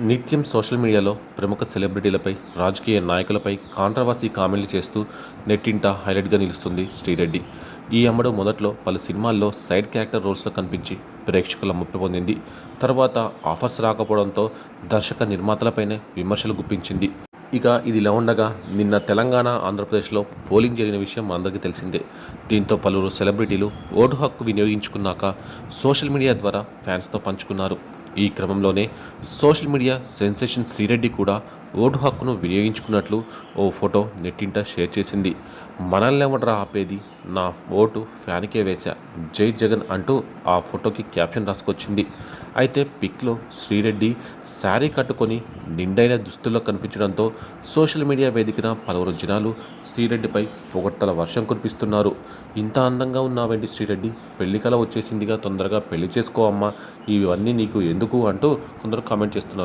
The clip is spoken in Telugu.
నిత్యం సోషల్ మీడియాలో ప్రముఖ సెలబ్రిటీలపై, రాజకీయ నాయకులపై కాంట్రవర్సీ కామెంట్లు చేస్తూ నెట్టింట హైలైట్గా నిలుస్తుంది శ్రీరెడ్డి. ఈ అమ్మడు మొదట్లో పలు సినిమాల్లో సైడ్ క్యారెక్టర్ రోల్స్లో కనిపించి ప్రేక్షకుల ముప్పు పొందింది. తర్వాత ఆఫర్స్ రాకపోవడంతో దర్శక నిర్మాతలపైనే విమర్శలు గుప్పించింది. ఇక ఇదిలా ఉండగా నిన్న తెలంగాణ, ఆంధ్రప్రదేశ్లో పోలింగ్ జరిగిన విషయం అందరికీ తెలిసిందే. దీంతో పలువురు సెలబ్రిటీలు ఓటు హక్కు వినియోగించుకున్నాక సోషల్ మీడియా ద్వారా ఫ్యాన్స్తో పంచుకున్నారు. ఈ క్రమంలోనే సోషల్ మీడియా సెన్సేషన్ శ్రీరెడ్డి కూడా ఓటు హక్కును వినియోగించుకున్నట్లు ఓ ఫోటో నెట్టింట షేర్ చేసింది. మనల్నెవడ్రా ఆపేది, నా ఓటు ఫ్యాన్కే వేశా, జై జగన్ అంటూ ఆ ఫోటోకి క్యాప్షన్ రాసుకొచ్చింది. అయితే పిక్లో శ్రీరెడ్డి శారీ కట్టుకొని నిండైన దుస్తుల్లో కనిపించడంతో సోషల్ మీడియా వేదికన పలువురు జనాలు శ్రీరెడ్డిపై పొగడ్తల వర్షం కురిపిస్తున్నారు. ఇంత అందంగా ఉన్నావేంటి శ్రీరెడ్డి, పెళ్లి కల వచ్చేసిందిగా, తొందరగా పెళ్లి చేసుకో అమ్మా, ఇవన్నీ నీకు ఎందుకు అంటూ కొందరు కామెంట్ చేస్తున్నారు.